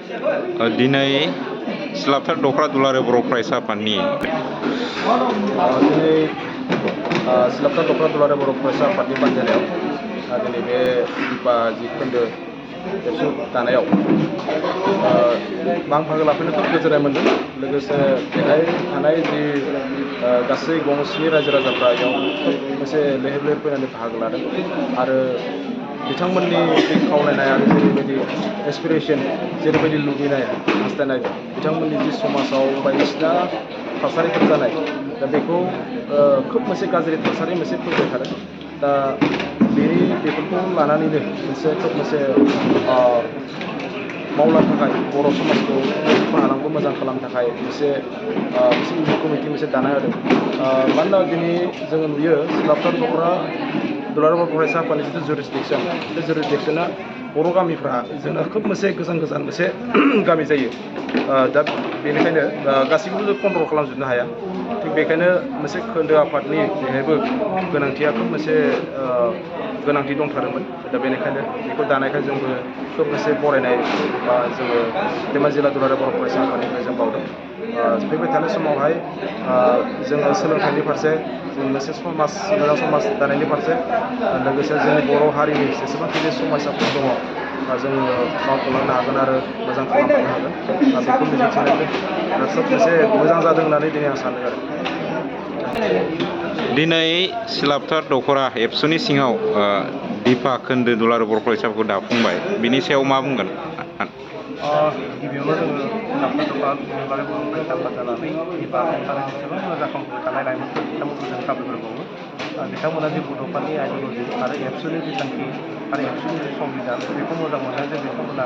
दिनै सिलापथार दख'रा दुलाराय बर' फरायसा आफादनि दिनै सिलापथार दख'रा दुलाराय बर' फरायसा आफादनि बानजायनायाव दिनै बे दिपा जि खोन्दो एबसु दानायाव बाहागो लाफैनो खोब गोजोननाय मोन्दों। लोगोसे बेहाय थानाय जि गासै गंस्नि रायजो राजाफ्रा बेयाव खोब मोनसे लैहोर लैहोर फैनानै बाहागो लादों आरो बिथांमोननि जि खावलायनाय आरो जेरैबायदि एसपिरेसन जेरैबायदि लुबैनाय हास्थायनाय बिथांमोननि जि समाजाव बायदिसिना थासारिफोर जानाय दा बेखौ खोब मोनसे गाज्रि थासारि मोनसे फैबाय थादों। दा बेफोरखौ लानानैनो मोनसे खोब मोनसे मावलांनो थाखाय बर' समाजखौ हालामखौ मोजां खालामनो थाखाय मोनसे इउनिट कमिटि मोनसे दानाय होदों। मानोना दिनै जोङो नुयो सिलापथार दख'रा दुलाराय बर' फरायसा आफादनि जिथु जुरिसडिक्सन बे जुरिसडिक्सना बर' गामिफ्रा जोंना खोब मोनसे गोजान गोजान मोनसे गामि जायो। दा बेनिखायनो गासैखौबो जों कन्ट्रल खालामजोबनो हाया। थिग बेखायनो मोनसे खोन्दो आफादनि बेहायबो गोनांथिया खोब मोनसे गोनांथि दंथारोमोन। दा बेनिखायनो बेखौ दानायखाय जोंबो खोब मोनसे बरायनाय जोङो धेमाजि जिल्ला दुलाराय बर' फरायसा आफादनिफ्राय जों बावदों। फैबाय थानाय समावहाय जोङो सोलोंथाइनि फारसे जों मोनसे मोजां समाज दानायनि फारसे लोगोसे जोंनि बर' हारिनि जेसेबांखिनि समायसाफोर दङ जोङो मावफुंलांनो हागोन आरो मोजां खालामलांनो हागोन। बेखौ मिजिंथिनानै खोब मोनसे मोजां जादों होननानै दिनै आं सानो आरो। दिनै सिलापथार दख'रा एबसुनि सिङाव दिपा खोन्दो दुलाराय बर' फरायसाफोरखौ दाफुंबाय बिनि सायाव मा बुंगोन? गिबियावनो जोङो सिलापथार दख'रा दुलाराय बर' फरायसा आफाद जानानै दिपा खुंथानाय जेसेबां जाखांफुबाय थानाय लाइमोनफोर बिथांमोनखौ जों साबायखर बावो। बिथांमोना जे बड'फानि आइडिय'लजि आरो एबसुनि जि थांखि आरो एबसुनि जि संबिधान बेखौ मोजां मोननानै जे बिथांमोना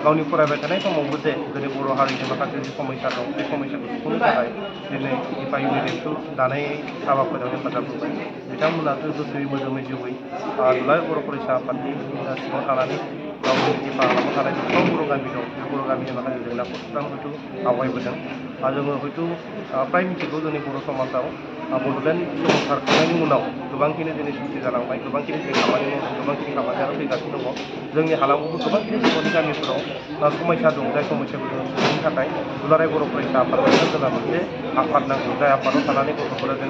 गावनि फरायबाय थानाय समावबो जे जोंनि बर' हारिनि माखासे जि समस्या दं बे समस्याखौ सुफुंनो थाखाय दिनै दिपा इउनिट एबसु दानाय हाबाफारियाव हेफाजाब होबाय। बिथांमोना गोसोयै मोदोमै जिउयै दुलाराय बर' फरायसा आफादनि सिङाव थानानै गावनि दिपा हालामाव थानाय जेसेबां बर' गामि दं बे बर' गामिनि माखासे जेंनाखौ सुस्रांनो हयथ' आवगायबोदों। जोङो हयथ' फ्राय मिथिगौ जोंनि बर' समाजाव बड'लेण्ड सोमावसारखांनायनि उनाव गोबांखिनि दिनै सुक्ति जालांबाय, गोबांखिनि जों खामानि मावदों, गोबांखिनि खामानियानो फैगासिनो दङ। जोंनि हालामावबो गोबांखिनि बर'नि गामिफोराव समस्या दं। जाय समस्याखौ जों सुफुंनो थाखाय दुलाराय बर' फरायसा आफादजों जोंहा मोनसे आफाद नांगौ। जाय आफादाव थानानै गथ'फोरा जों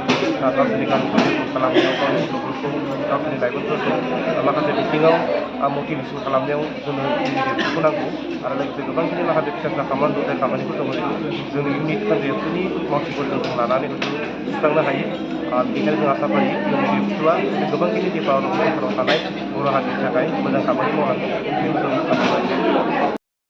गावसोरनि गामिखौ डेभेलप खालामनायाव गावनि गथ'फोरखौ गावसोरनि लाइमोनफोरखौ माखासे बिथिङाव मटिभेसन खालामनायाव जोंनो इउनिट एबसुखौ नांगौ आरो लोगोसे गोबांखिनि माखासे फिसा फिसा खामानि दं। जाय खामानिखौ जों जोंनि इउनिट खोन्दो एबसुनि मावथिफोरजों जों लानानै सुस्रांनो हायो। बेनिखायनो जों आसा फारियो इउनिट एबसुआ गोबांखिनि दिपा ओनसोलाव थानाय बर' हारिनि थाखाय मोजां खामानि मावलांगोन बेखौ जों आसा फारियो।